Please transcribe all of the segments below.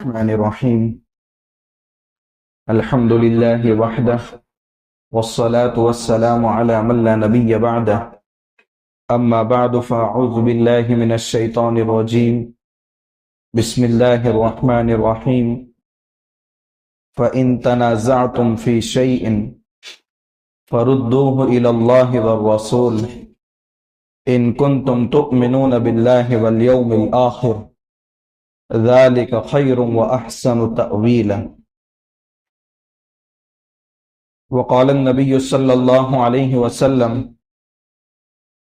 الرحمن الرحيم الحمد لله وحده والصلاة والسلام على من لا نبي بعده أما بعد فأعوذ بالله من الشيطان الرجيم بسم الله الرحمن الرحيم فإن تنازعتم في شيء فردوه إلى الله والرسول إن كنتم تؤمنون بالله واليوم الآخر ذلك خير وأحسن تأويلا وقال النبي صلى الله عليه وسلم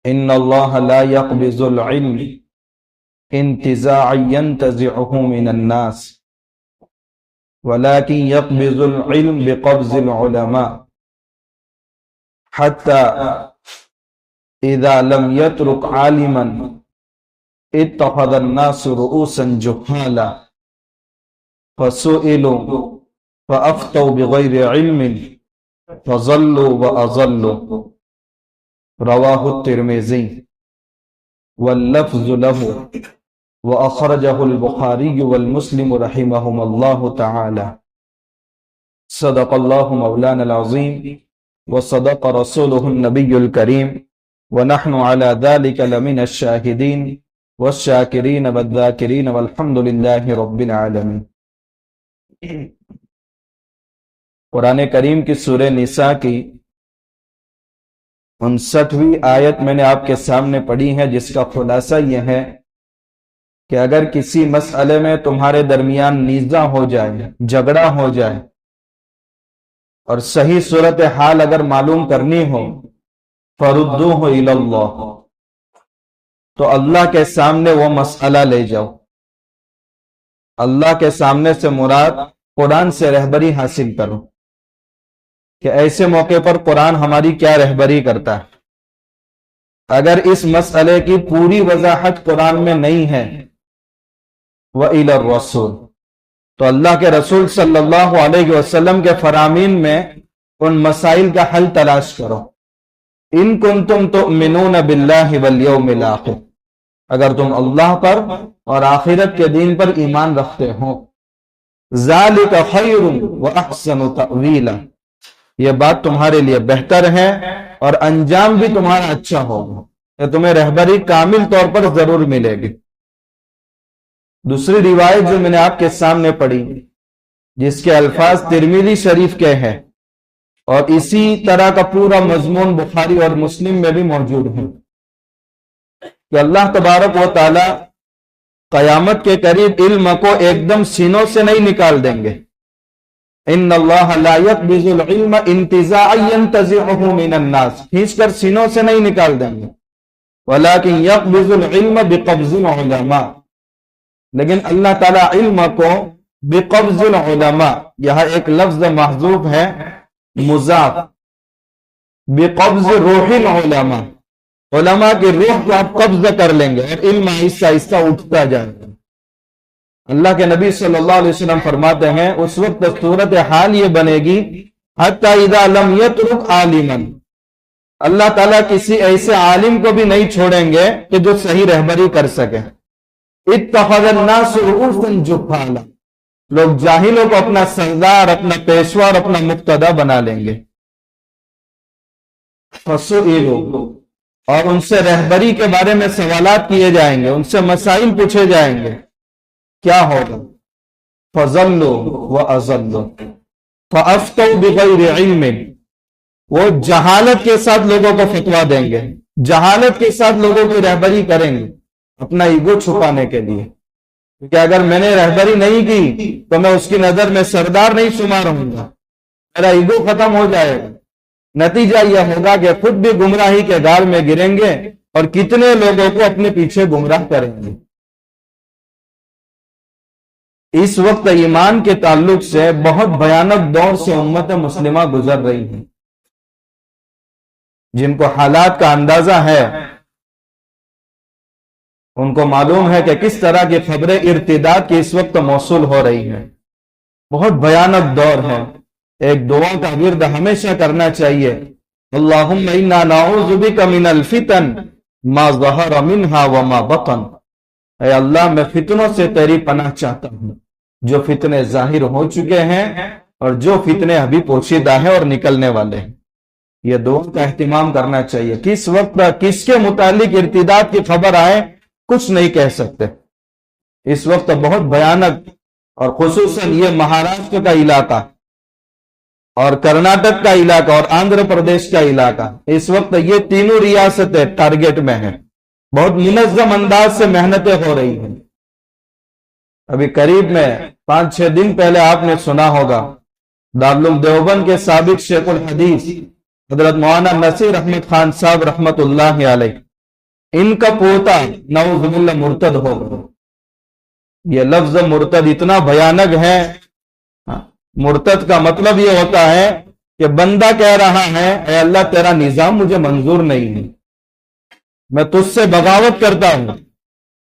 إن الله لا يقبض العلم انتزاعا ينتزعه من الناس ولكن يقبض العلم بقبض العلماء حتى إذا لم يترك عالما اتخذ الناس رؤوسا جهالا فسئلوا فأفتوا بغير علم فضلوا وأضلوا رواه الترمذي واللفظ له وأخرجه البخاري والمسلم رحمهم الله تعالى صدق الله مولانا العظيم وصدق رسوله النبي الكريم ونحن على ذلك لمن الشاهدين والشاکرین والذاکرین والحمد للہ رب العالمین۔ قرآن کریم کی سورہ نساء کی 59ویں آیت میں نے آپ کے سامنے پڑھی ہے، جس کا خلاصہ یہ ہے کہ اگر کسی مسئلے میں تمہارے درمیان نیزہ ہو جائے، جھگڑا ہو جائے، اور صحیح صورتحال اگر معلوم کرنی ہو فردوہ الی اللہ، تو اللہ کے سامنے وہ مسئلہ لے جاؤ۔ اللہ کے سامنے سے مراد قرآن سے رہبری حاصل کرو کہ ایسے موقع پر قرآن ہماری کیا رہبری کرتا ہے۔ اگر اس مسئلے کی پوری وضاحت قرآن میں نہیں ہے وَإِلَى الرَّسُولِ، تو اللہ کے رسول صلی اللہ علیہ وسلم کے فرامین میں ان مسائل کا حل تلاش کرو۔ ان کنتم تؤمنون باللہ والیوم الآخر، اگر تم اللہ پر اور آخرت کے دین پر ایمان رکھتے ہو۔ ذالک خیر واحسن تأویلا، یہ بات تمہارے لیے بہتر ہے اور انجام بھی تمہارا اچھا ہوگا، کہ تمہیں رہبری کامل طور پر ضرور ملے گی۔ دوسری روایت جو میں نے آپ کے سامنے پڑھی، جس کے الفاظ ترمذی شریف کے ہیں، اور اسی طرح کا پورا مضمون بخاری اور مسلم میں بھی موجود ہے، کہ اللہ تبارک و تعالی قیامت کے قریب علم کو ایک دم سینوں سے نہیں نکال دیں گے۔ ان اللہ لا يقبض العلم انتزاعا ينتزعه من الناس، کھینچ کر سینوں سے نہیں نکال دیں گے، ولكن يقبض العلم بقبض العلماء، لیکن اللہ تعالی علم کو بقبض العلماء، یہاں ایک لفظ محذوف ہے مضاف، بقبض روح العلماء، علماء کی روح کو آپ قبض کر لیں گے اور علم آہستہ آہستہ اٹھتا جائے گا۔ اللہ کے نبی صلی اللہ علیہ وسلم فرماتے ہیں اس وقت صورت حال یہ بنے گی حتی اذا لم یترک عالما، اللہ تعالیٰ کسی ایسے عالم کو بھی نہیں چھوڑیں گے کہ جو صحیح رہبری کر سکے۔ اتخذ الناس رؤوسا جہالا، لوگ جاہلوں کو اپنا سردار، اپنا پیشوا اور اپنا مقتدا بنا لیں گے۔ فسئلوا، اور ان سے رہبری کے بارے میں سوالات کیے جائیں گے، ان سے مسائل پوچھے جائیں گے، کیا ہوگا؟ فضلوا واضلوا فافتوا بغیر علم، وہ جہالت کے ساتھ لوگوں کو فتویٰ دیں گے، جہالت کے ساتھ لوگوں کی رہبری کریں گے اپنا ایگو چھپانے کے لیے، کیونکہ اگر میں نے رہبری نہیں کی تو میں اس کی نظر میں سردار نہیں شمار ہوں گا، میرا ایگو ختم ہو جائے گا۔ نتیجہ یہ ہوگا کہ خود بھی گمراہی کے گال میں گریں گے اور کتنے لوگوں کو اپنے پیچھے گمراہ کریں گے۔ اس وقت ایمان کے تعلق سے بہت بھیانک دور سے امت مسلمہ گزر رہی ہے، جن کو حالات کا اندازہ ہے ان کو معلوم ہے کہ کس طرح کی خبریں ارتداد کی اس وقت موصول ہو رہی ہیں۔ بہت بھیانک دور ہے۔ ایک دعا کا ورد ہمیشہ کرنا چاہیے، اللہم انا نعوذ بک من الفتن ما ظہر منہا وما بطن، اے اللہ میں فتنوں سے تیری پناہ چاہتا ہوں، جو فتنے ظاہر ہو چکے ہیں اور جو فتنے ابھی پوشیدہ ہیں اور نکلنے والے ہیں۔ یہ دعا کا اہتمام کرنا چاہیے۔ کس وقت کس کے متعلق ارتداد کی خبر آئے کچھ نہیں کہہ سکتے۔ اس وقت بہت بھیانک، اور خصوصاً یہ مہاراشٹر کا علاقہ اور کرناٹک کا علاقہ اور آندھرا پردیش کا علاقہ، اس وقت یہ تینوں ریاستیں ٹارگٹ میں ہیں۔ بہت منظم انداز سے محنتیں ہو رہی ہیں۔ ابھی قریب میں 5-6 دن پہلے آپ نے سنا ہوگا دارالعلوم دیوبند کے سابق شیخ الحدیث حضرت مولانا نصیر احمد خان صاحب رحمت اللہ علیہ، ان کا پوتا نعوذ باللہ مرتد ہو گیا۔ یہ لفظ مرتد اتنا بھیانک ہے۔ مرتد کا مطلب یہ ہوتا ہے کہ بندہ کہہ رہا ہے اے اللہ تیرا نظام مجھے منظور نہیں ہے، میں تجھ سے بغاوت کرتا ہوں،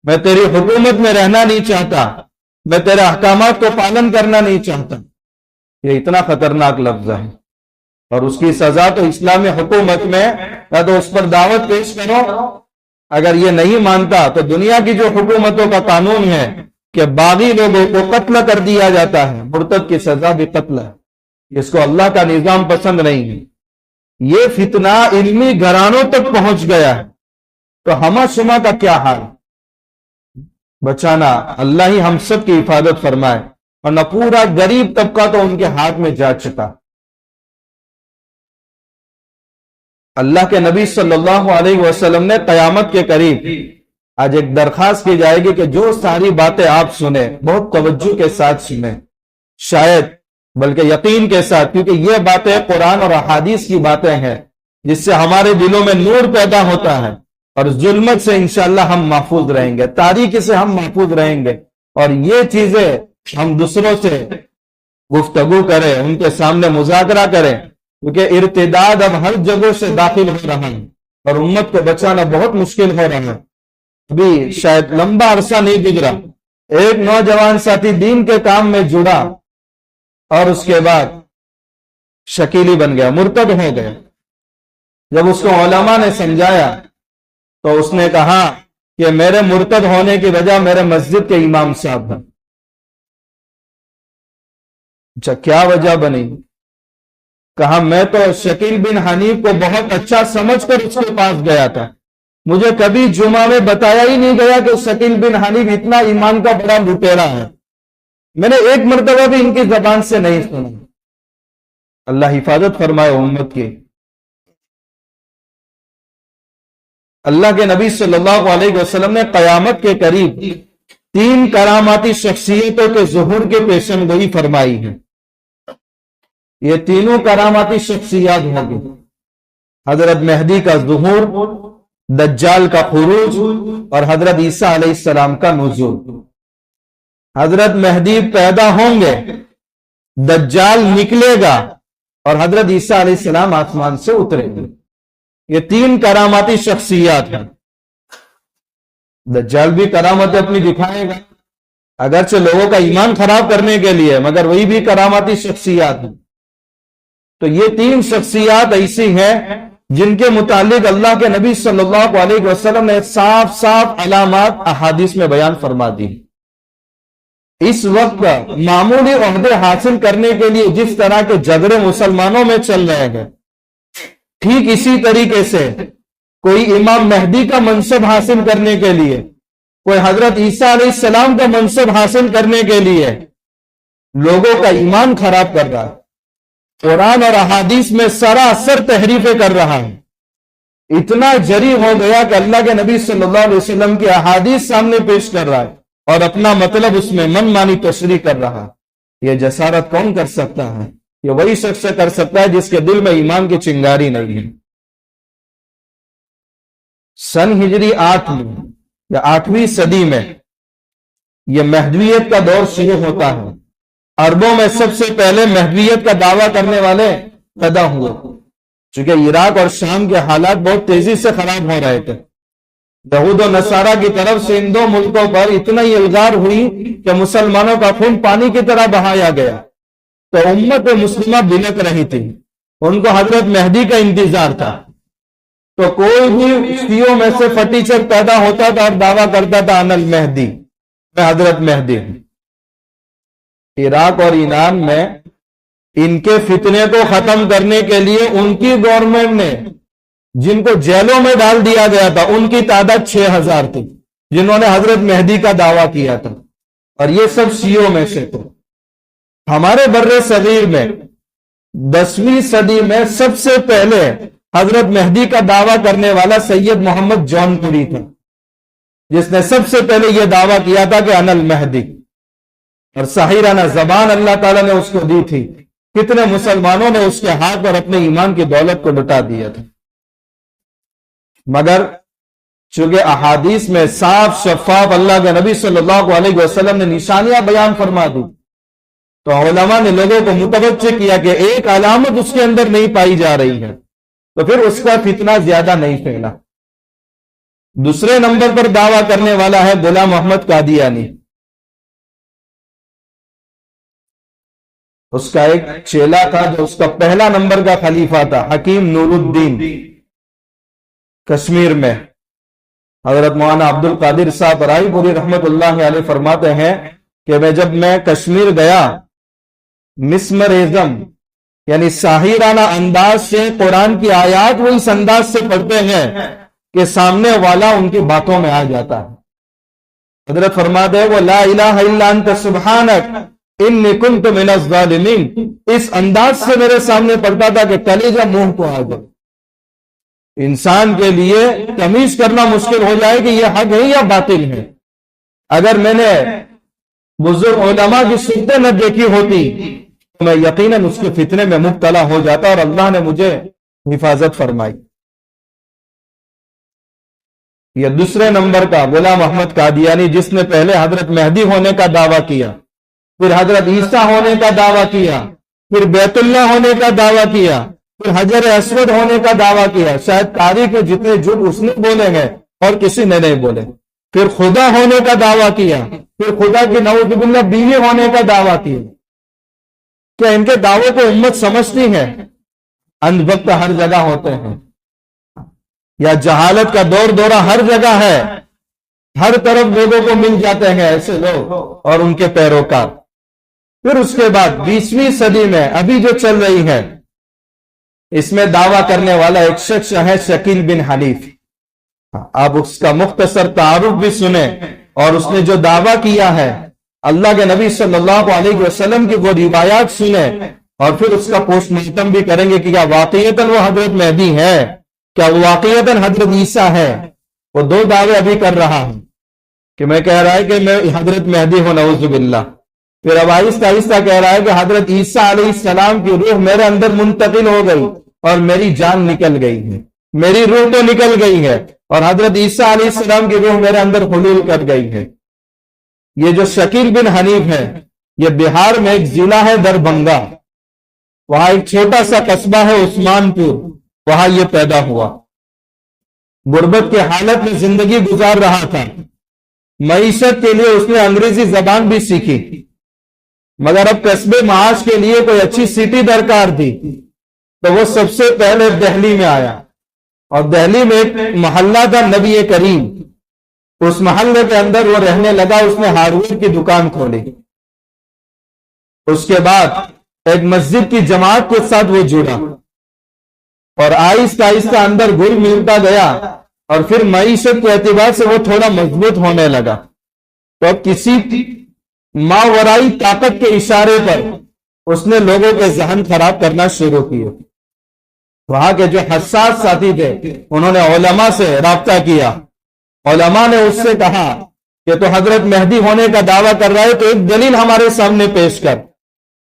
میں تیری حکومت میں رہنا نہیں چاہتا، میں تیرے احکامات کو پالن کرنا نہیں چاہتا۔ یہ اتنا خطرناک لفظ ہے، اور اس کی سزا تو اسلامی حکومت میں یا تو اس پر دعوت پیش کرو، اگر یہ نہیں مانتا تو دنیا کی جو حکومتوں کا قانون ہے کہ باغی لوگوں کو قتل کر دیا جاتا ہے، مرتد کی سزا بھی قتل ہے۔ اس کو اللہ کا نظام پسند نہیں ہے۔ یہ فتنہ علمی گھرانوں تک پہنچ گیا ہے، تو ہما شما کا کیا حال؟ بچانا اللہ ہی ہم سب کی حفاظت فرمائے، اور نہ پورا غریب طبقہ تو ان کے ہاتھ میں جا چکا۔ اللہ کے نبی صلی اللہ علیہ وسلم نے قیامت کے قریب آج ایک درخواست کی جائے گی کہ جو ساری باتیں آپ سنیں بہت توجہ کے ساتھ سنیں، شاید بلکہ یقین کے ساتھ، کیونکہ یہ باتیں قرآن اور احادیث کی باتیں ہیں جس سے ہمارے دلوں میں نور پیدا ہوتا ہے، اور ظلمت سے انشاءاللہ ہم محفوظ رہیں گے، تاریکی سے ہم محفوظ رہیں گے، اور یہ چیزیں ہم دوسروں سے گفتگو کریں، ان کے سامنے مذاکرہ کریں، کیونکہ ارتداد اب ہر جگہ سے داخل ہو رہا ہے اور امت کو بچانا بہت مشکل ہو رہا ہے۔ ابھی شاید لمبا عرصہ نہیں گزرا، ایک نوجوان ساتھی دین کے کام میں جڑا اور اس کے بعد شکیلی بن گیا، مرتد ہو گیا۔ جب اس کو علماء نے سمجھایا تو اس نے کہا کہ میرے مرتد ہونے کی وجہ میرے مسجد کے امام صاحب ہیں۔ اچھا کیا وجہ بنی؟ کہا میں تو شکیل بن حنیف کو بہت اچھا سمجھ کر اس کے پاس گیا تھا، مجھے کبھی جمعہ میں بتایا ہی نہیں گیا کہ شکیل بن حنیف اتنا ایمان کا بڑا لٹیرا ہے، میں نے ایک مرتبہ بھی ان کی زبان سے نہیں سنا۔ اللہ حفاظت فرمائے امت کی۔ اللہ کے نبی صلی اللہ علیہ وسلم نے قیامت کے قریب 3 کراماتی شخصیتوں کے ظہور کی پیشن گوئی فرمائی ہے۔ یہ تینوں کراماتی شخصیات ہوں گی: حضرت مہدی کا ظہور، دجال کا خروج، اور حضرت عیسیٰ علیہ السلام کا نزول۔ حضرت مہدی پیدا ہوں گے، دجال نکلے گا، اور حضرت عیسیٰ علیہ السلام آسمان سے اتریں گے۔ یہ 3 کراماتی شخصیات ہیں۔ دجال بھی کرامت اپنی دکھائے گا، اگرچہ لوگوں کا ایمان خراب کرنے کے لیے، مگر وہی بھی کراماتی شخصیات ہیں۔ تو یہ 3 شخصیات ایسی ہیں جن کے متعلق اللہ کے نبی صلی اللہ علیہ وسلم نے صاف صاف علامات احادیث میں بیان فرما دی۔ اس وقت معمولی عہدے حاصل کرنے کے لیے جس طرح کے جھگڑے مسلمانوں میں چل رہے ہیں، ٹھیک اسی طریقے سے کوئی امام مہدی کا منصب حاصل کرنے کے لیے، کوئی حضرت عیسیٰ علیہ السلام کا منصب حاصل کرنے کے لیے لوگوں کا ایمان خراب کر رہا ہے، قرآن اور احادیث میں سراسر تحریفیں کر رہا ہے، اتنا جری ہو گیا کہ اللہ کے نبی صلی اللہ علیہ وسلم کی احادیث سامنے پیش کر رہا ہے اور اپنا مطلب اس میں من مانی تشریح کر رہا ہے۔ یہ جسارت کون کر سکتا ہے؟ یہ وہی شخص کر سکتا ہے جس کے دل میں ایمان کی چنگاری نہیں ہے۔ سن ہجری 8 میں یا 8ویں صدی میں یہ مہدویت کا دور شروع ہوتا ہے۔ عربوں میں سب سے پہلے مہدویت کا دعویٰ کرنے والے پیدا ہوئے، چونکہ عراق اور شام کے حالات بہت تیزی سے خراب ہو رہے تھے۔ یہود و نصارہ کی طرف سے ان 2 ملکوں پر اتنا ہی الغار ہوئی کہ مسلمانوں کا خون پانی کی طرح بہایا گیا، تو امت مسلمہ بلک رہی تھی، ان کو حضرت مہدی کا انتظار تھا۔ تو کوئی بھی شیعوں میں سے فٹیچر پیدا ہوتا تھا اور دعویٰ کرتا تھا انا المہدی، میں حضرت مہدی ہوں۔ عراق اور ایران میں ان کے فتنے کو ختم کرنے کے لیے ان کی گورنمنٹ نے جن کو جیلوں میں ڈال دیا گیا تھا ان کی تعداد 6000 تھی جنہوں نے حضرت مہدی کا دعویٰ کیا تھا، اور یہ سب شیعوں میں سے تھے۔ ہمارے بر صغیر میں 10ویں صدی میں سب سے پہلے حضرت مہدی کا دعویٰ کرنے والا سید محمد جون پوری تھا، جس نے سب سے پہلے یہ دعویٰ کیا تھا کہ انا المہدی، اور صحیحانہ زبان اللہ تعالیٰ نے اس کو دی تھی۔ کتنے مسلمانوں نے اس کے ہاتھ اور اپنے ایمان کی دولت کو لٹا دیا تھا، مگر چونکہ احادیث میں صاف شفاف اللہ کے نبی صلی اللہ علیہ وسلم نے نشانیاں بیان فرما دی، تو علماء نے لوگوں کو متوجہ کیا کہ ایک علامت اس کے اندر نہیں پائی جا رہی ہے، تو پھر اس کا فتنہ زیادہ نہیں پھیلا۔ دوسرے نمبر پر دعویٰ کرنے والا ہے غلام محمد قادیانی۔ اس کا ایک چیلا تھا جو اس کا پہلا نمبر کا خلیفہ تھا، حکیم نور الدین، کشمیر میں۔ حضرت مولانا عبد القادر صاحب رائے پوری رحمت اللہ علیہ فرماتے ہیں کہ جب میں کشمیر گیا، مسمرزم یعنی ساحرانہ انداز سے قرآن کی آیات وہ اس انداز سے پڑھتے ہیں کہ سامنے والا ان کی باتوں میں آ جاتا ہے۔ حضرت فرماتے ہیں وہ لا الہ الا انت سبحانک انی کنت من الظالمین، اس انداز سے میرے سامنے پڑھتا تھا کہ کلیجہ منہ کو آ جائے۔ انسان کے لیے تمیز کرنا مشکل ہو جائے کہ یہ حق ہے یا باطل ہے۔ اگر میں نے بزرگ علماء کی صورتیں نہ دیکھی ہوتی تو میں یقیناً اس کے فتنے میں مبتلا ہو جاتا، اور اللہ نے مجھے حفاظت فرمائی۔ یہ دوسرے نمبر کا غلام محمد قادیانی، جس نے پہلے حضرت مہدی ہونے کا دعویٰ کیا، پھر حضرت عیسیٰ ہونے کا دعویٰ کیا، پھر بیت اللہ ہونے کا دعویٰ کیا، پھر حجر اسود ہونے کا دعویٰ کیا۔ شاید تاریخ کے جتنے جھوٹ اس نے بولے ہیں اور کسی نے نہیں بولے۔ پھر خدا ہونے کا دعویٰ کیا، پھر خدا کی نعوذ باللہ بیوی ہونے کا دعویٰ کیا۔ کیا ان کے دعووں کو امت سمجھتی ہے؟ اندھ بھکت ہر جگہ ہوتے ہیں، یا جہالت کا دور دورہ ہر جگہ ہے، ہر طرف لوگوں کو مل جاتے ہیں ایسے لوگ اور ان کے پیروکار۔ پھر اس کے بعد 20ویں صدی میں ابھی جو چل رہی ہے، اس میں دعویٰ کرنے والا ایک شخص ہے شکیل بن حنیف۔ آپ اس کا مختصر تعارف بھی سنیں، اور اس نے جو دعویٰ کیا ہے اللہ کے نبی صلی اللہ علیہ وسلم کی وہ روایات سنیں، اور پھر اس کا پوسٹ مارٹم بھی کریں گے کہ کیا واقعیتاً وہ حضرت مہدی ہے، کیا وہ واقعیتاً حضرت عیسیٰ ہے۔ وہ دو دعوے ابھی کر رہا ہوں کہ میں کہہ رہا ہے کہ میں حضرت مہدی ہوں، نعوذ باللہ۔ پھر اب آہستہ آہستہ کہہ رہا ہے کہ حضرت عیسیٰ علیہ السلام کی روح میرے اندر منتقل ہو گئی اور میری جان نکل گئی ہے، میری روح تو نکل گئی ہے اور حضرت عیسیٰ علیہ السلام کی روح میرے اندر حلول کر گئی ہے۔ یہ جو شکیل بن حنیف ہے، یہ بہار میں ایک ضلع ہے دربھنگا، وہاں ایک چھوٹا سا قصبہ ہے عثمان پور، وہاں یہ پیدا ہوا۔ غربت کی حالت میں زندگی گزار رہا تھا، معیشت کے لیے اس نے انگریزی زبان بھی سیکھی، مگر اب قصبے معاش کے لیے کوئی اچھی سٹی درکار تھی، تو وہ سب سے پہلے دہلی میں آیا، اور دہلی میں ایک محلہ تھا نبی کریم، اس محلے کے اندر وہ رہنے لگا۔ اس نے ہارڈویئر کی دکان کھولی، اس کے بعد ایک مسجد کی جماعت کے ساتھ وہ جڑا، اور آہستہ آہستہ اندر گھل ملتا گیا، اور پھر معیشت کے اعتبار سے وہ تھوڑا مضبوط ہونے لگا۔ تو اب کسی ماورائی طاقت کے اشارے پر اس نے لوگوں کے ذہن خراب کرنا شروع کیے۔ وہاں کے جو حساس ساتھی تھے انہوں نے علماء سے رابطہ کیا، علماء نے اس سے کہا کہ تو حضرت مہدی ہونے کا دعویٰ کر رہا ہے تو ایک دلیل ہمارے سامنے پیش کر۔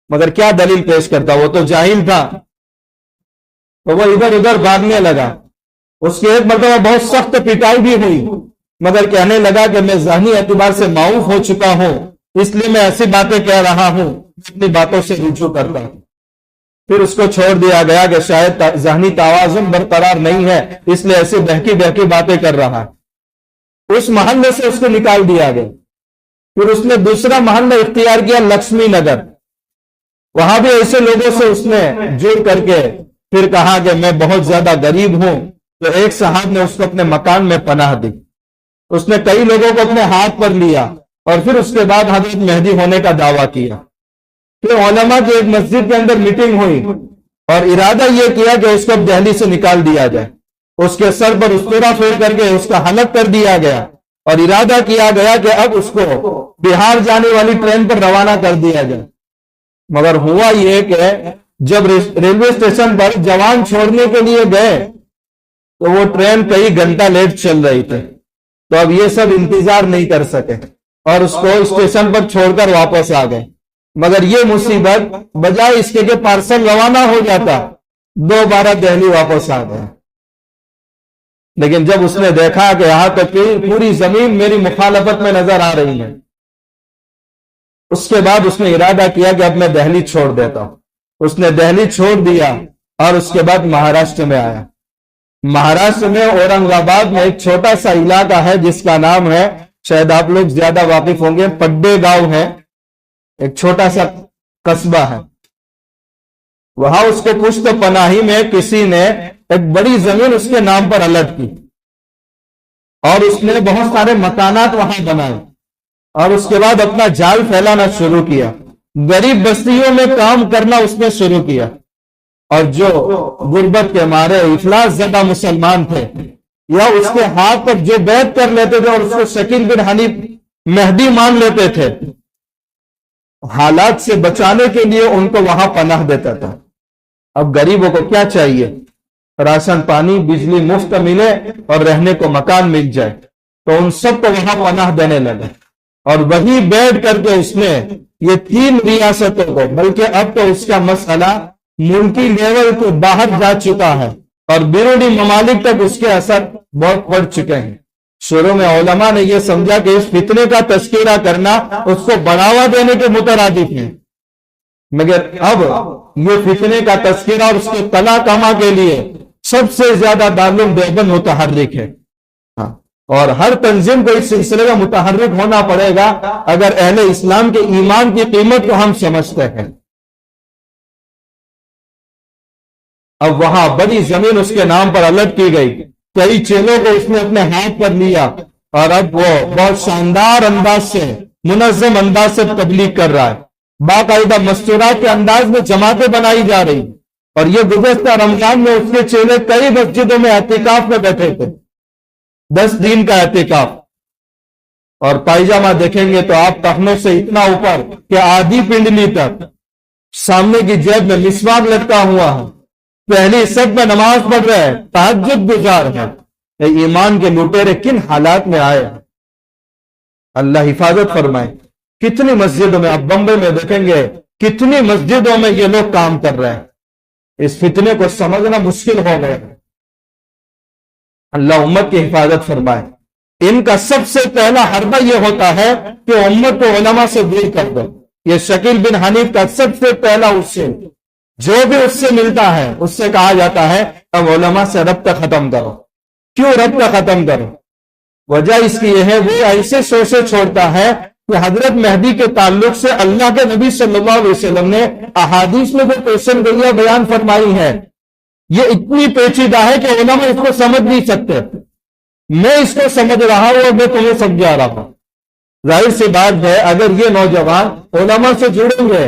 مگر کیا دلیل پیش کرتا، وہ تو جاہل تھا، تو وہ ادھر ادھر بھاگنے لگا۔ اس کی ایک مرتبہ بہت سخت پٹائی بھی ہوئی، مگر کہنے لگا کہ میں ذہنی اعتبار سے معاف ہو چکا ہوں، اس لیے میں ایسی باتیں کہہ رہا ہوں، اپنی باتوں سے رجوع کرتا ہوں۔ پھر اس کو چھوڑ دیا گیا کہ شاید ذہنی توازن برقرار نہیں ہے، اس لیے ایسی بہکی بہکی باتیں کر رہا ہے۔ اس محلے سے اس کو نکال دیا گیا۔ پھر اس نے دوسرا محلہ اختیار کیا، لکشمی نگر، وہاں بھی ایسے لوگوں سے اس نے جڑ کر کے پھر کہا کہ میں بہت زیادہ غریب ہوں، تو ایک صاحب نے اس کو اپنے مکان میں پناہ دی۔ اس نے کئی لوگوں کو اپنے ہاتھ پر لیا، اور پھر اس کے بعد حضرت مہدی ہونے کا دعویٰ کیا۔ پھر علماء کی ایک مسجد کے اندر میٹنگ ہوئی اور ارادہ یہ کیا کہ اس کو اب دہلی سے نکال دیا جائے. اس کے سر پر استورا پھیر کر کے اس کا حلق کر دیا گیا اور ارادہ کیا گیا کہ اب اس کو بہار جانے والی ٹرین پر روانہ کر دیا جائے. مگر ہوا یہ کہ جب ریلوے اسٹیشن پر جوان چھوڑنے کے لیے گئے تو وہ ٹرین کئی گھنٹہ لیٹ چل رہی تھی. تو اب یہ سب انتظار نہیں کر سکے اور اس کو اسٹیشن پر چھوڑ کر واپس آ گئے. مگر یہ مصیبت بجائے اس کے کہ پارسل روانہ ہو جاتا دوبارہ دہلی واپس آ گئے. لیکن جب اس نے دیکھا کہ یہاں تک پوری زمین میری مخالفت میں نظر آ رہی ہے، اس کے بعد اس نے ارادہ کیا کہ اب میں دہلی چھوڑ دیتا ہوں. اس نے دہلی چھوڑ دیا اور اس کے بعد مہاراشٹر میں آیا. مہاراشٹر میں اورنگ آباد میں ایک چھوٹا سا علاقہ ہے جس کا نام ہے، شاید آپ لوگ زیادہ واقف ہوں گے، پڈے گاؤں ہے، ایک چھوٹا سا قصبہ ہے. وہاں اس کو پشت پناہی میں کسی نے ایک بڑی زمین اس کے نام پر الٹ کی اور اس نے بہت سارے مکانات وہاں بنائے اور اس کے بعد اپنا جال پھیلانا شروع کیا. غریب بستیوں میں کام کرنا اس نے شروع کیا اور جو غربت کے مارے افلاس زدہ مسلمان تھے یا اس کے ہاتھ پر جو بیعت کر لیتے تھے اور اس کو شکیل بن حنیف مہدی مان لیتے تھے، حالات سے بچانے کے لیے ان کو وہاں پناہ دیتا تھا. اب غریبوں کو کیا چاہیے؟ راشن پانی بجلی مفت ملے اور رہنے کو مکان مل جائے. تو ان سب کو وہاں پناہ دینے لگے اور وہی بیٹھ کر کے اس نے یہ 3 ریاستوں کو، بلکہ اب تو اس کا مسئلہ ملکی لیول کے باہر جا چکا ہے اور بیرونی ممالک تک اس کے اثر بہت پڑ چکے ہیں. شروع میں علماء نے یہ سمجھا کہ اس فتنے کا تذکرہ کرنا اس کو بڑھاوا دینے کے مترادف ہے، مگر اب یہ فتنے کا تذکرہ اور اس کے تلا کما کے لیے سب سے زیادہ دارالعلوم دیوبند متحرک ہے. اور ہر تنظیم کو اس سلسلے میں متحرک ہونا پڑے گا اگر اہل اسلام کے ایمان کی قیمت کو ہم سمجھتے ہیں. اب وہاں بڑی زمین اس کے نام پر الٹ کی گئی. کئی چیلوں کو اس نے اپنے ہاتھ پر لیا اور اب وہ بہت شاندار انداز سے، منظم انداز سے تبلیغ کر رہا ہے. باقاعدہ مستورات کے انداز میں جماعتیں بنائی جا رہی اور یہ گزشتہ رمضان میں اس کے چیلے کئی مسجدوں میں اعتکاف میں بیٹھے تھے، 10 دن کا اعتکاف. اور پائجامہ دیکھیں گے تو آپ ٹخنوں سے اتنا اوپر کہ آدھی پنڈلی تک، سامنے کی جیب میں مسواک لٹکا ہوا ہے، پہلی صف میں نماز پڑھ رہے ہیں، تہجد گزار ہے. ایمان کے لٹیرے کن حالات میں آئے ہیں، اللہ حفاظت فرمائے. کتنی مسجدوں میں، آپ بمبئی میں دیکھیں گے کتنی مسجدوں میں یہ لوگ کام کر رہے ہیں. اس فتنے کو سمجھنا مشکل ہو گیا. اللہ امت کی حفاظت فرمائے. ان کا سب سے پہلا حربہ یہ ہوتا ہے کہ امت کو علماء سے دور کر دو. یہ شکیل بن حنیف کا سب سے پہلا اصول، جو بھی اس سے ملتا ہے اس سے کہا جاتا ہے اب علماء سے ربطہ ختم کرو. کیوں ربطہ ختم کرو؟ وجہ اس کی یہ ہے وہ ایسے شوشے چھوڑتا ہے کہ حضرت مہدی کے تعلق سے اللہ کے نبی صلی اللہ علیہ وسلم نے احادیث میں جو پیشن گوئیاں بیان فرمائی ہے یہ اتنی پیچیدہ ہے کہ علماء اس کو سمجھ نہیں سکتے. میں اس کو سمجھ رہا ہوں اور میں تمہیں سمجھا رہا ہوں. ظاہر سی بات ہے اگر یہ نوجوان علماء سے جڑیں گے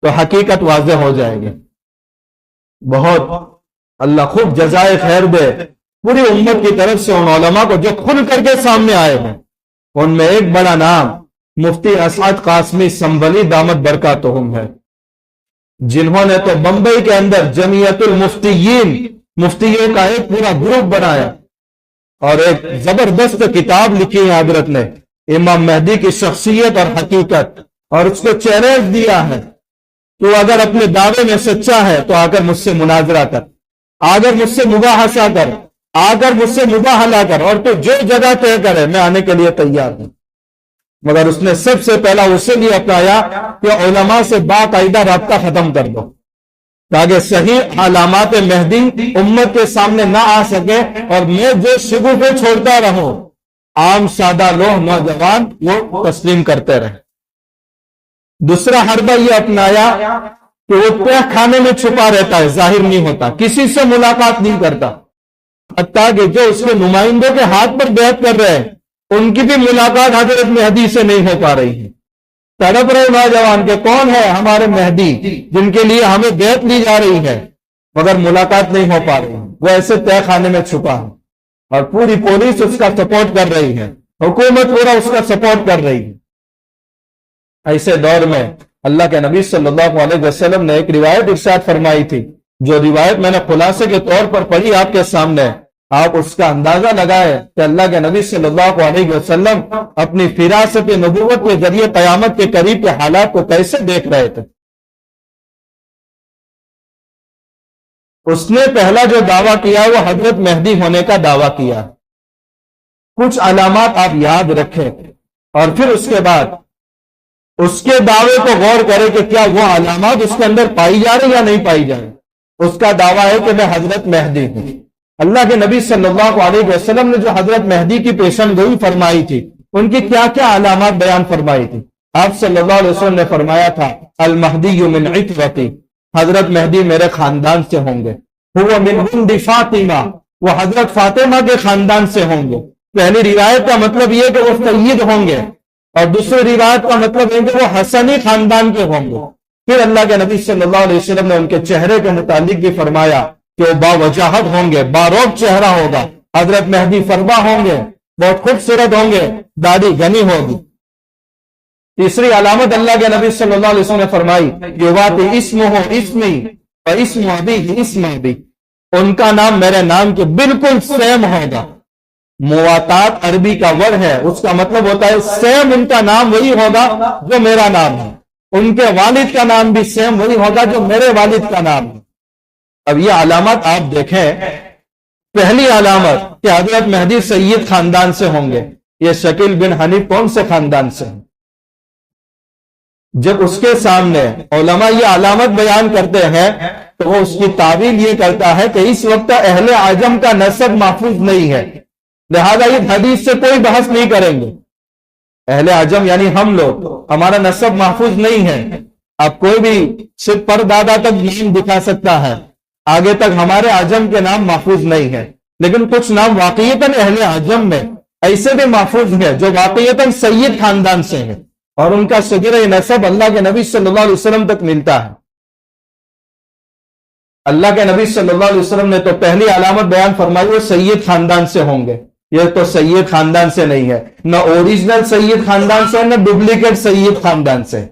تو حقیقت واضح ہو جائے گی. بہت اللہ خوب جزائے خیر دے پوری امت کی طرف سے ان علماء کو جو کھل کر کے سامنے آئے ہیں. ان میں ایک بڑا نام مفتی اسعد قاسمی سنبھلی دامت برکاتہم ہے، جنہوں نے تو بمبئی کے اندر جمعیت المفتیین، مفتیوں کا ایک پورا گروپ بنایا اور ایک زبردست کتاب لکھی ہے حضرت نے، امام مہدی کی شخصیت اور حقیقت، اور اس کو چیلنج دیا ہے تو اگر اپنے دعوے میں سچا ہے تو آ کر مجھ سے مناظرہ کر، آ کر مجھ سے مباحثہ کر، آ کر مجھ سے مباہلہ کر، اور تو جو جگہ طے کرے میں آنے کے لیے تیار ہوں. مگر اس نے سب سے پہلا اصول یہ اپنایا کہ علماء سے باقاعدہ رابطہ ختم کر دو تاکہ صحیح علامات مہدی امت کے سامنے نہ آ سکے اور میں جو شگوفے چھوڑتا رہوں عام سادہ لوگ نوجوان وہ تسلیم کرتے رہے. دوسرا حربہ یہ اپنایا کہ وہ تہ کھانے میں چھپا رہتا ہے، ظاہر نہیں ہوتا، کسی سے ملاقات نہیں کرتا، حتیٰ کہ جو اس کے نمائندوں کے ہاتھ پر بیعت کر رہے ہیں ان کی بھی ملاقات حضرت مہدی سے نہیں ہو پا رہی ہے. تڑپ رہے نوجوان کہ کون ہے ہمارے مہدی جن کے لیے ہمیں بیعت لی جا رہی ہے، مگر ملاقات نہیں ہو پا رہی، وہ ایسے تہہ خانے میں چھپا ہے اور پوری پولیس اس کا سپورٹ کر رہی ہے، حکومت پورا اس کا سپورٹ کر رہی ہے۔ ایسے دور میں اللہ کے نبی صلی اللہ علیہ وسلم نے ایک روایت ارشاد فرمائی تھی، جو روایت میں نے خلاصے کے طور پر پڑھی آپ کے سامنے، آپ اس کا اندازہ لگائے کہ اللہ کے نبی صلی اللہ علیہ وسلم اپنی فراست نبوت کے ذریعے قیامت کے قریب کے حالات کو کیسے دیکھ رہے تھے۔ اس نے پہلا جو دعویٰ کیا وہ حضرت مہدی ہونے کا دعویٰ کیا۔ کچھ علامات آپ یاد رکھیں اور پھر اس کے بعد اس کے دعوے کو غور کریں کہ کیا وہ علامات اس کے اندر پائی جا رہی یا نہیں پائی جا رہی۔ اس کا دعویٰ ہے کہ میں حضرت مہدی ہوں۔ اللہ کے نبی صلی اللہ علیہ وسلم نے جو حضرت مہدی کی پیشن گوئی فرمائی تھی، ان کی کیا کیا علامات بیان فرمائی تھی۔ آپ صلی اللہ علیہ وسلم نے فرمایا تھا المہدی من عترتی، حضرت مہدی میرے خاندان سے ہوں گے، هو من ہند فاطمہ، وہ حضرت فاطمہ کے خاندان سے ہوں گے۔ پہلی روایت کا مطلب یہ کہ وہ سید ہوں گے، اور دوسری روایت کا مطلب ہے کہ وہ حسنی خاندان کے ہوں گے۔ پھر اللہ کے نبی صلی اللہ علیہ وسلم نے ان کے چہرے کے متعلق بھی فرمایا کہ وہ باوجاہت ہوں گے، باروب چہرہ ہوگا، حضرت مہدی فربا ہوں گے، بہت خوبصورت ہوں گے، داڑھی گھنی ہوگی۔ تیسری علامت اللہ کے نبی صلی اللہ علیہ وسلم نے فرمائی یواتی اسمہ اسمی و اسم ابیہ اسم ابی، ان کا نام میرے نام کے بالکل سیم ہوگا۔ مواتات عربی کا ورڈ ہے، اس کا مطلب ہوتا ہے سیم ان کا نام وہی ہوگا جو میرا نام ہے، ان کے والد کا نام بھی سیم وہی ہوگا جو میرے والد کا نام ہے۔ اب یہ علامات آپ دیکھیں، پہلی علامت کہ حضرت مہدی سید خاندان سے ہوں گے۔ یہ شکیل بن حنیف کون سے خاندان سے ہیں؟ جب اس کے سامنے علماء یہ علامت بیان کرتے ہیں تو وہ اس کی تعویل یہ کرتا ہے کہ اس وقت اہل عجم کا نسب محفوظ نہیں ہے، لہذا اس حدیث سے کوئی بحث نہیں کریں گے۔ اہل عجم یعنی ہم لوگ، ہمارا نسب محفوظ نہیں ہے۔ اب کوئی بھی صرف پر دادا تک نام دکھا سکتا ہے، آگے تک ہمارے عجم کے نام محفوظ نہیں ہے، لیکن کچھ نام واقعیتاً اہل عجم میں ایسے بھی محفوظ ہیں جو واقعیتاً سید خاندان سے ہیں، اور ان کا شجرہ نسب اللہ کے نبی صلی اللہ علیہ وسلم تک ملتا ہے۔ اللہ کے نبی صلی اللہ علیہ وسلم نے تو پہلی علامت بیان فرمائی وہ سید خاندان سے ہوں گے۔ یہ تو سید خاندان سے نہیں ہے، نہ اوریجنل سید خاندان سے نہ ڈپلیکیٹ سید خاندان سے۔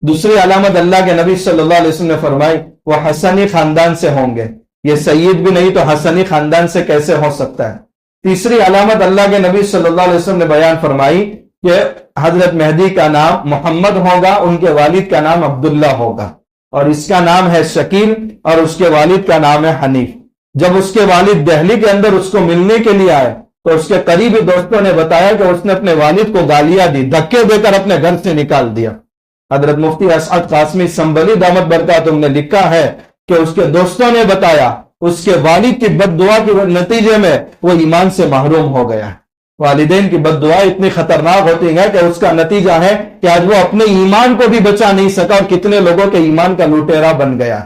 دوسری علامت اللہ کے نبی صلی اللہ علیہ وسلم نے فرمائی وہ حسنی خاندان سے ہوں گے۔ یہ سید بھی نہیں تو حسنی خاندان سے کیسے ہو سکتا ہے۔ تیسری علامت اللہ کے نبی صلی اللہ علیہ وسلم نے بیان فرمائی کہ حضرت مہدی کا نام محمد ہوگا، ان کے والد کا نام عبداللہ ہوگا، اور اس کا نام ہے شکیل اور اس کے والد کا نام ہے حنیف۔ جب اس کے والد دہلی کے اندر اس کو ملنے کے لیے آئے تو اس کے قریبی دوستوں نے بتایا کہ اس نے اپنے والد کو گالیاں دی، دھکے دے کر اپنے گھر سے نکال دیا۔ حضرت مفتی اسعد قاسمی سنبلی دامت برکاتہم نے لکھا ہے کہ اس کے دوستوں نے بتایا اس کے والد کی بد دعا کے نتیجے میں وہ ایمان سے محروم ہو گیا۔ والدین کی بد دعا اتنی خطرناک ہوتی ہے کہ اس کا نتیجہ ہے کہ آج وہ اپنے ایمان کو بھی بچا نہیں سکا اور کتنے لوگوں کے ایمان کا لوٹیرا بن گیا۔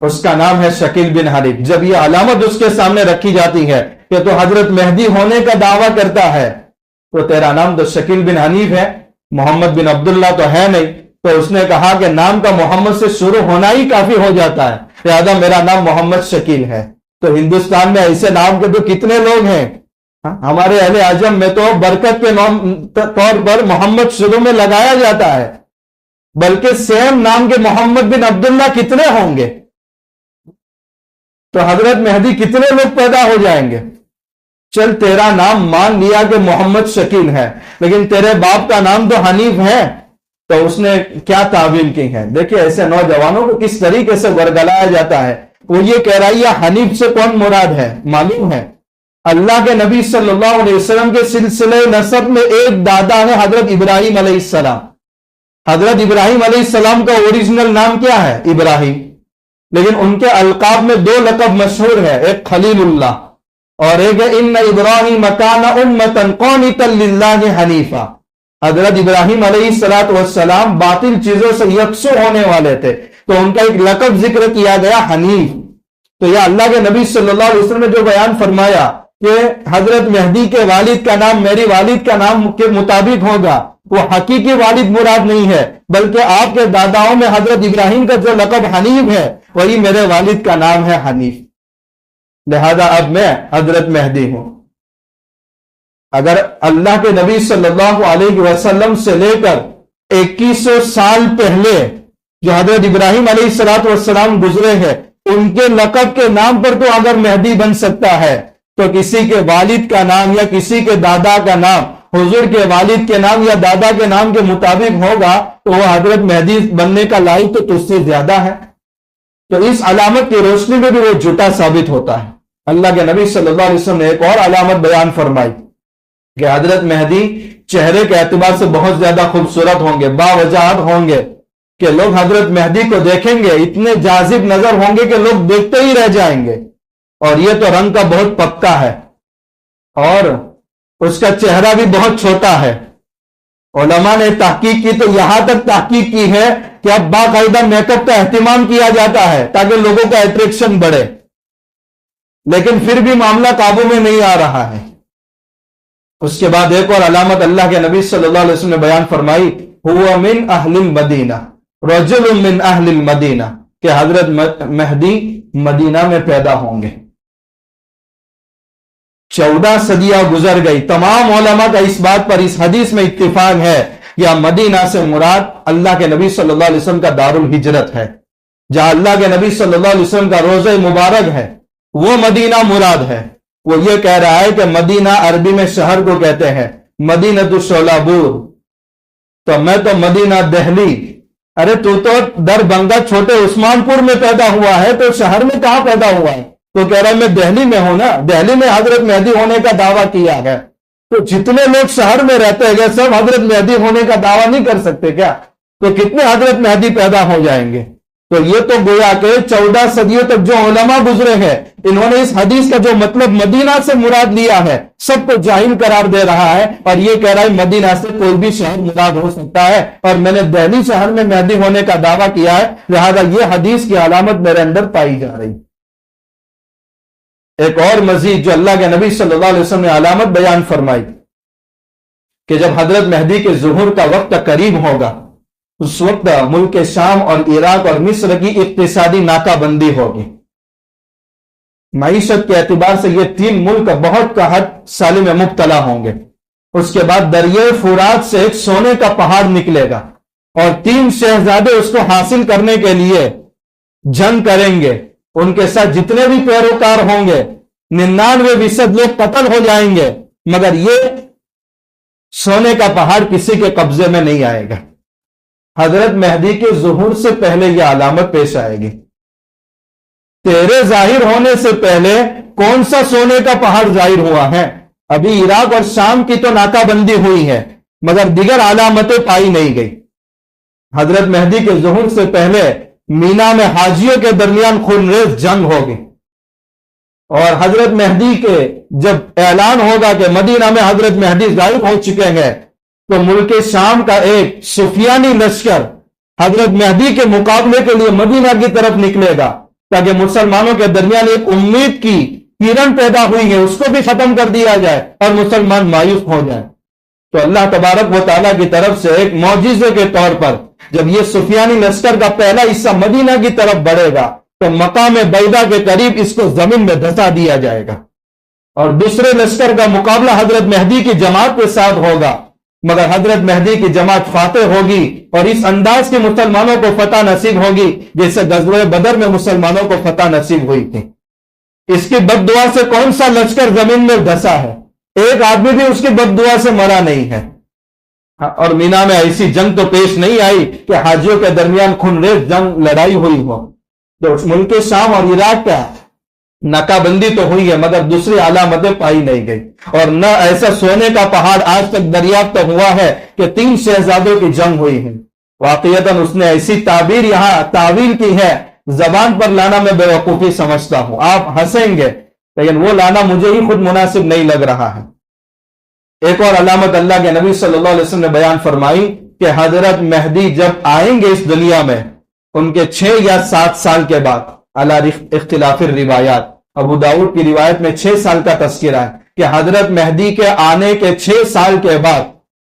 اس کا نام ہے شکیل بن حنیف۔ جب یہ علامت اس کے سامنے رکھی جاتی ہے کہ تو حضرت مہدی ہونے کا دعویٰ کرتا ہے تو تیرا نام تو شکیل بن حنیف ہے، محمد بن عبداللہ تو ہے نہیں، تو اس نے کہا کہ نام کا محمد سے شروع ہونا ہی کافی ہو جاتا ہے، لہذا میرا نام محمد شکیل ہے۔ تو ہندوستان میں ایسے نام کے تو کتنے لوگ ہیں، ہمارے اہل عجم میں تو برکت کے نام طور پر محمد شروع میں لگایا جاتا ہے، بلکہ سیم نام کے محمد بن عبداللہ کتنے ہوں گے، تو حضرت مہدی کتنے لوگ پیدا ہو جائیں گے۔ چل تیرا نام مان لیا کہ محمد شکیل ہے، لیکن تیرے باپ کا نام تو حنیف ہے، تو اس نے کیا تعویل کی ہے۔ دیکھیں ایسے نوجوانوں کو کس طریقے سے ورگلایا جاتا ہے۔ وہ یہ کہہ رہا ہے یہ حنیف سے کون مراد ہے، معلوم ہے اللہ کے نبی صلی اللہ علیہ وسلم کے سلسلے نسب میں ایک دادا ہے حضرت ابراہیم علیہ السلام۔ حضرت ابراہیم علیہ السلام کا اوریجنل نام کیا ہے؟ ابراہیم، لیکن ان کے القاب میں دو لقب مشہور ہے، ایک خلیل اللہ اور ایک ہے ان ابراہیم کان امۃ قانتا للہ حنیفا۔ حضرت ابراہیم علیہ السلام باطل چیزوں سے یکسو ہونے والے تھے، تو ان کا ایک لقب ذکر کیا گیا حنیف۔ تو یہ اللہ کے نبی صلی اللہ علیہ وسلم نے جو بیان فرمایا کہ حضرت مہدی کے والد کا نام میری والد کا نام کے مطابق ہوگا، وہ حقیقی والد مراد نہیں ہے، بلکہ آپ کے داداؤں میں حضرت ابراہیم کا جو لقب حنیف ہے وہی میرے والد کا نام ہے حنیف، لہذا اب میں حضرت مہدی ہوں۔ اگر اللہ کے نبی صلی اللہ علیہ وسلم سے لے کر 2100 سال پہلے جو حضرت ابراہیم علیہ السلام گزرے ہیں، ان کے لقب کے نام پر تو اگر مہدی بن سکتا ہے، تو کسی کے والد کا نام یا کسی کے دادا کا نام حضور کے والد کے نام یا دادا کے نام کے مطابق ہوگا تو وہ حضرت مہدی بننے کا لائق تو تجھ سے زیادہ ہے۔ تو اس علامت کی روشنی میں بھی وہ جھوٹا ثابت ہوتا ہے۔ اللہ کے نبی صلی اللہ علیہ وسلم نے ایک اور علامت بیان فرمائی کہ حضرت مہدی چہرے کے اعتبار سے بہت زیادہ خوبصورت ہوں گے، باوجاہت ہوں گے کہ لوگ حضرت مہدی کو دیکھیں گے، اتنے جاذب نظر ہوں گے کہ لوگ دیکھتے ہی رہ جائیں گے، اور یہ تو رنگ کا بہت پکا ہے اور اس کا چہرہ بھی بہت چھوٹا ہے۔ علماء نے تحقیق کی تو یہاں تک تحقیق کی ہے کہ اب باقاعدہ میک اپ کا اہتمام کیا جاتا ہے تاکہ لوگوں کا اٹریکشن بڑھے، لیکن پھر بھی معاملہ قابو میں نہیں آ رہا ہے۔ اس کے بعد ایک اور علامت اللہ کے نبی صلی اللہ علیہ وسلم نے بیان فرمائی، ہوا من اہل المدینہ رجل من اہل المدینہ، کہ حضرت مہدی مدینہ میں پیدا ہوں گے۔ 14 صدیاں گزر گئی، تمام علماء کا اس بات پر اس حدیث میں اتفاق ہے کہ مدینہ سے مراد اللہ کے نبی صلی اللہ علیہ وسلم کا دار الہجرت ہے، جہاں اللہ کے نبی صلی اللہ علیہ وسلم کا روضہ مبارک ہے، وہ مدینہ مراد ہے۔ وہ یہ کہہ رہا ہے کہ مدینہ عربی میں شہر کو کہتے ہیں، مدینہ شولابور، تو میں تو مدینہ دہلی، ارے تو دربنگہ چھوٹے عثمان پور میں پیدا ہوا ہے تو شہر میں کہاں پیدا ہوا ہے؟ تو کہہ رہا ہے میں دہلی میں ہوں نا، دہلی میں حضرت مہدی ہونے کا دعویٰ کیا ہے، تو جتنے لوگ شہر میں رہتے ہیں سب حضرت مہدی ہونے کا دعویٰ نہیں کر سکتے کیا؟ تو کتنے حضرت مہدی پیدا ہو جائیں گے؟ تو یہ تو گویا کہ 14 صدیوں تک جو علماء گزرے ہیں انہوں نے اس حدیث کا جو مطلب مدینہ سے مراد لیا ہے سب کو جاہل قرار دے رہا ہے، اور یہ کہہ رہا ہے مدینہ سے کوئی بھی شہر مراد ہو سکتا ہے، اور میں نے دہلی شہر میں مہدی ہونے کا دعویٰ کیا ہے، لہذا یہ حدیث کی علامت میرے اندر پائی جا رہی۔ ایک اور مزید جو اللہ کے نبی صلی اللہ علیہ وسلم نے علامت بیان فرمائی کہ جب حضرت مہدی کے ظہور کا وقت قریب ہوگا اس وقت ملک شام اور عراق اور مصر کی اقتصادی ناکہ بندی ہوگی۔ معیشت کے اعتبار سے یہ 3 ملک بہت قحط سالی میں مبتلا ہوں گے۔ اس کے بعد دریائے فرات سے ایک سونے کا پہاڑ نکلے گا اور 3 شہزادے اس کو حاصل کرنے کے لیے جنگ کریں گے، ان کے ساتھ جتنے بھی پیروکار ہوں گے 99% لوگ قتل ہو جائیں گے، مگر یہ سونے کا پہاڑ کسی کے قبضے میں نہیں آئے گا۔ حضرت مہدی کے ظہور سے پہلے یہ علامت پیش آئے گی۔ تیرے ظاہر ہونے سے پہلے کون سا سونے کا پہاڑ ظاہر ہوا ہے؟ ابھی عراق اور شام کی تو ناکہ بندی ہوئی ہے مگر دیگر علامتیں پائی نہیں گئی۔ حضرت مہدی کے ظہور سے پہلے مینا میں حاجیوں کے درمیان خونریز جنگ ہوگی، اور حضرت مہدی کے جب اعلان ہوگا کہ مدینہ میں حضرت مہدی ظاہر ہو چکے ہیں تو ملک شام کا ایک سفیانی لشکر حضرت مہدی کے مقابلے کے لیے مدینہ کی طرف نکلے گا تاکہ مسلمانوں کے درمیان ایک امید کی کرن پیدا ہوئی ہے اس کو بھی ختم کر دیا جائے اور مسلمان مایوس ہو جائے۔ تو اللہ تبارک و تعالیٰ کی طرف سے ایک معجزے کے طور پر جب یہ سفیانی لشکر کا پہلا حصہ مدینہ کی طرف بڑھے گا تو مقام بیضا کے قریب اس کو زمین میں دھسا دیا جائے گا، اور دوسرے لشکر کا مقابلہ حضرت مہدی کی جماعت کے ساتھ ہوگا، مگر حضرت مہدی کی جماعت فاتح ہوگی اور اس انداز کے مسلمانوں کو فتح نصیب ہوگی جیسے غزوہ بدر میں مسلمانوں کو فتح نصیب ہوئی تھی۔ اس کی بد دعا سے کون سا لشکر زمین میں دھسا ہے؟ ایک آدمی بھی اس کی بد دعا سے مرا نہیں ہے، اور مینا میں ایسی جنگ تو پیش نہیں آئی کہ حاجیوں کے درمیان خونریز جنگ لڑائی ہوئی ہو۔ تو ملک شام اور عراق کا ناکہ بندی تو ہوئی ہے مگر دوسری علامتیں پائی نہیں گئی، اور نہ ایسا سونے کا پہاڑ آج تک دریافت ہوا ہے کہ 3 شہزادوں کی جنگ ہوئی ہے۔ واقعتاً اس نے ایسی تعبیر یہاں تعویل کی ہے، زبان پر لانا میں بے وقوفی سمجھتا ہوں، آپ ہنسیں گے لیکن وہ لانا مجھے ہی خود مناسب نہیں لگ رہا ہے۔ ایک اور علامت اللہ کے نبی صلی اللہ علیہ وسلم نے بیان فرمائی کہ حضرت مہدی جب آئیں گے اس دنیا میں ان کے 6 یا 7 سال کے بعد، علی اختلاف الروایات، ابو داؤد کی روایت میں 6 سال کا تذکرہ ہے کہ حضرت مہدی کے آنے کے 6 سال کے بعد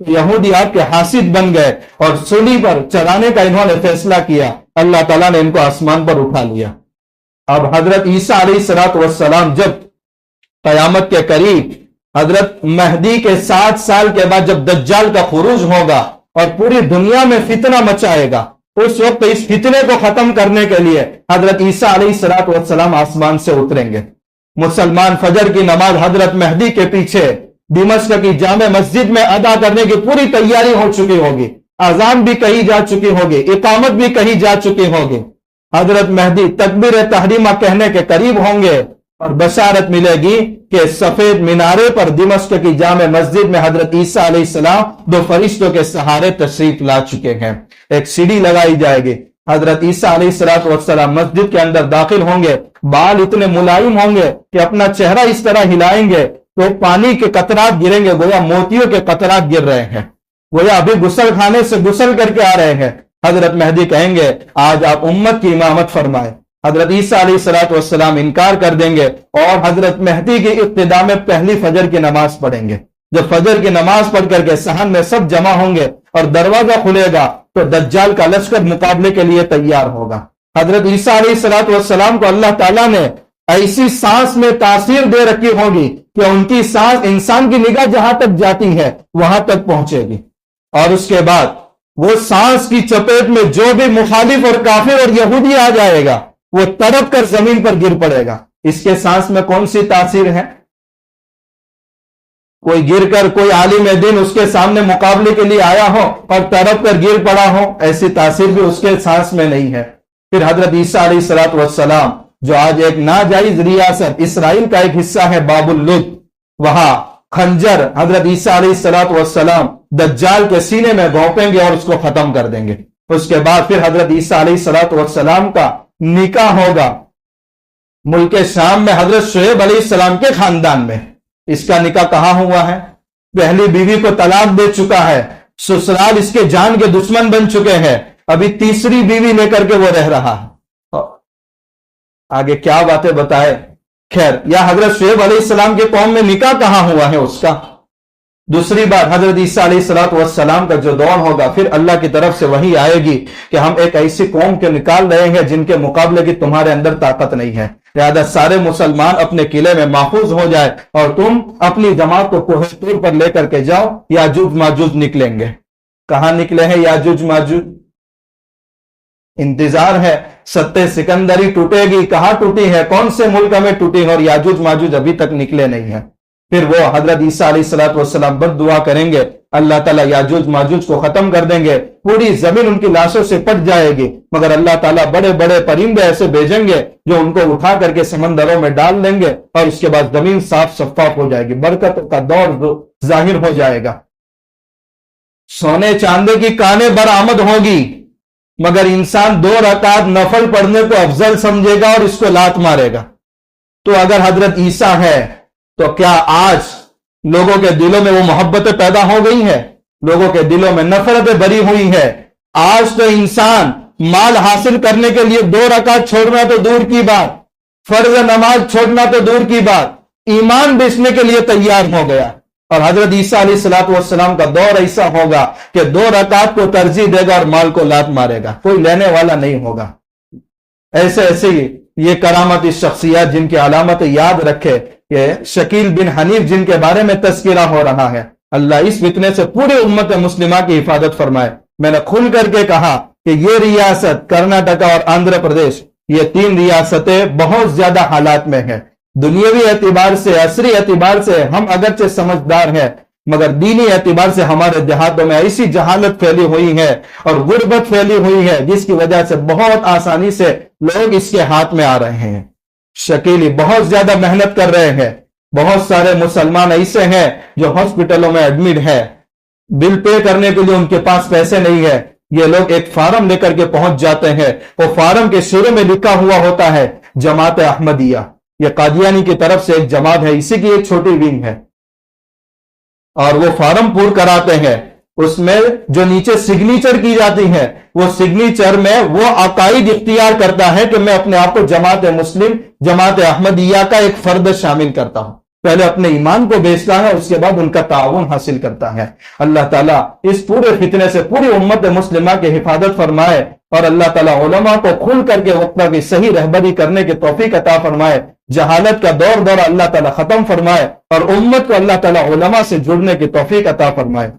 تو یہودی آپ کے حاسد بن گئے اور سولی پر چڑھانے کا انہوں نے فیصلہ کیا، اللہ تعالیٰ نے ان کو آسمان پر اٹھا لیا۔ اب حضرت عیسیٰ علیہ السلام جب قیامت کے قریب حضرت مہدی کے 7 سال کے بعد جب دجال کا خروج ہوگا اور پوری دنیا میں فتنہ مچائے گا، اس وقت اس فتنے کو ختم کرنے کے لیے حضرت عیسیٰ علیہ السلام آسمان سے اتریں گے۔ مسلمان فجر کی نماز حضرت مہدی کے پیچھے دمشق کی جامع مسجد میں ادا کرنے کی پوری تیاری ہو چکی ہوگی، اذان بھی کہی جا چکی ہوگی، اقامت بھی کہی جا چکی ہوگی۔ حضرت مہدی تکبیر تحریمہ کہنے کے قریب ہوں گے اور بشارت ملے گی کہ سفید مینارے پر دمشق کی جامع مسجد میں حضرت عیسیٰ علیہ السلام 2 فرشتوں کے سہارے تشریف لا چکے ہیں۔ ایک سیڑھی لگائی جائے گی، حضرت عیسیٰ علیہ السلام مسجد کے اندر داخل ہوں گے، بال اتنے ملائم ہوں گے کہ اپنا چہرہ اس طرح ہلائیں گے تو پانی کے قطرات گریں گے، گویا موتیوں کے قطرات گر رہے ہیں، گویا ابھی غسل خانے سے غسل کر کے آ رہے ہیں۔ حضرت مہدی کہیں گے آج آپ امت کی امامت فرمائے۔ حضرت عیسیٰ علیہ السلام انکار کر دیں گے اور حضرت مہدی کی ابتدا میں پہلی فجر کی نماز پڑھیں گے۔ جب فجر کی نماز پڑھ کر کے صحن میں سب جمع ہوں گے اور دروازہ کھلے گا تو دجال کا لشکر مقابلے کے لیے تیار ہوگا۔ حضرت عیسیٰ علیہ السلام کو اللہ تعالیٰ نے ایسی سانس میں تاثیر دے رکھی ہوگی کہ ان کی سانس انسان کی نگاہ جہاں تک جاتی ہے وہاں تک پہنچے گی، اور اس کے بعد وہ سانس کی چپیٹ میں جو بھی مخالف اور کافر اور یہودی آ جائے گا وہ تڑپ کر زمین پر گر پڑے گا۔ اس کے سانس میں کون سی تاثیر ہے؟ کوئی گر کر کوئی عالم دین اس کے سامنے مقابلے کے لیے آیا ہو اور تڑپ کر گر پڑا ہو، ایسی تاثیر بھی اس کے سانس میں نہیں ہے۔ پھر حضرت عیسیٰ علیہ السلام جو آج ایک ناجائز ریاست اسرائیل کا ایک حصہ ہے باب اللد، وہاں خنجر حضرت عیسیٰ علیہ السلام دجال کے سینے میں گھونپیں گے اور اس کو ختم کر دیں گے۔ اس کے بعد پھر حضرت عیسیٰ علیہ السلام کا نکاح ہوگا ملک شام میں حضرت شعیب علیہ السلام کے خاندان میں۔ اس کا نکاح کہاں ہوا ہے؟ پہلی بیوی کو طلاق دے چکا ہے، سسرال اس کے جان کے دشمن بن چکے ہیں، ابھی تیسری بیوی لے کر کے وہ رہ رہا ہے۔ آگے کیا باتیں بتائے؟ خیر، یا حضرت شعیب علیہ السلام کے قوم میں نکاح کہاں ہوا ہے اس کا؟ دوسری بات، حضرت عیسیٰ علیہ السلام کا جو دور ہوگا پھر اللہ کی طرف سے وحی آئے گی کہ ہم ایک ایسی قوم کے نکال رہے ہیں جن کے مقابلے کی تمہارے اندر طاقت نہیں ہے، لہذا سارے مسلمان اپنے قلعے میں محفوظ ہو جائے اور تم اپنی جماعت کو کوہ طور پر لے کر کے جاؤ، یاجوج ماجوج نکلیں گے۔ کہاں نکلے ہیں یاجوج ماجوج؟ انتظار ہے، ستہ سکندری ٹوٹے گی، کہاں ٹوٹی ہے، کون سے ملک میں ٹوٹی ہے، اور یاجوج ماجوج ابھی تک نکلے نہیں ہیں۔ پھر وہ حضرت عیسیٰ علیہ السلام بد دعا کریں گے، اللہ تعالیٰ یاجوج ماجوج کو ختم کر دیں گے، پوری زمین ان کی لاشوں سے پٹ جائے گی، مگر اللہ تعالیٰ بڑے بڑے پرندے ایسے بھیجیں گے جو ان کو اٹھا کر کے سمندروں میں ڈال دیں گے اور اس کے بعد زمین صاف شفاف ہو جائے گی، برکت کا دور ظاہر ہو جائے گا، سونے چاندے کی کانیں برآمد ہوگی، مگر انسان 2 رکعت نفل پڑھنے کو افضل سمجھے گا اور اس کو لات مارے گا۔ تو اگر حضرت عیسیٰ ہے تو کیا آج لوگوں کے دلوں میں وہ محبتیں پیدا ہو گئی ہیں؟ لوگوں کے دلوں میں نفرتیں بری ہوئی ہے؟ آج تو انسان مال حاصل کرنے کے لیے 2 رکعت چھوڑنا تو دور کی بات، فرض نماز چھوڑنا تو دور کی بات، ایمان بیچنے کے لیے تیار ہو گیا۔ اور حضرت عیسیٰ علیہ السلام کا دور ایسا ہوگا کہ 2 رکعت کو ترجیح دے گا اور مال کو لات مارے گا، کوئی لینے والا نہیں ہوگا۔ ایسے ایسے یہ کرامتی شخصیات جن کی علامت یاد رکھے، کہ شکیل بن حنیف جن کے بارے میں تذکرہ ہو رہا ہے، اللہ اس فتنے سے پورے امت مسلمہ کی حفاظت فرمائے۔ میں نے کھل کر کے کہا کہ یہ ریاست کرناٹکا اور آندھرا پردیش، یہ 3 ریاستیں بہت زیادہ حالات میں ہیں۔ دنیاوی اعتبار سے، عصری اعتبار سے ہم اگرچہ سمجھدار ہیں، مگر دینی اعتبار سے ہمارے دیہاتوں میں ایسی جہالت پھیلی ہوئی ہے اور غربت پھیلی ہوئی ہے جس کی وجہ سے بہت آسانی سے لوگ اس کے ہاتھ میں آ رہے ہیں۔ شکیلی بہت زیادہ محنت کر رہے ہیں، بہت سارے مسلمان ایسے ہیں جو ہاسپٹلوں میں ایڈمٹ ہے، بل پے کرنے کے لیے ان کے پاس پیسے نہیں ہے، یہ لوگ ایک فارم لے کر کے پہنچ جاتے ہیں، وہ فارم کے شروع میں لکھا ہوا ہوتا ہے جماعت احمدیہ، یہ قادیانی کی طرف سے ایک جماعت ہے، اسی کی ایک چھوٹی ونگ ہے، اور وہ فارم پور کراتے ہیں، اس میں جو نیچے سگنیچر کی جاتی ہے وہ سگنیچر میں وہ عقائد اختیار کرتا ہے کہ میں اپنے آپ کو جماعت مسلم، جماعت احمدیہ کا ایک فرد شامل کرتا ہوں۔ پہلے اپنے ایمان کو بیچتا ہے، اس کے بعد ان کا تعاون حاصل کرتا ہے۔ اللہ تعالیٰ اس پورے فتنے سے پوری امت مسلمہ کی حفاظت فرمائے، اور اللہ تعالیٰ علماء کو کھل کر کے وقت کی صحیح رہبری کرنے کی توفیق عطا فرمائے، جہالت کا دور اللہ تعالیٰ ختم فرمائے، اور امت کو اللہ تعالیٰ علماء سے جڑنے کی توفیق عطا فرمائے۔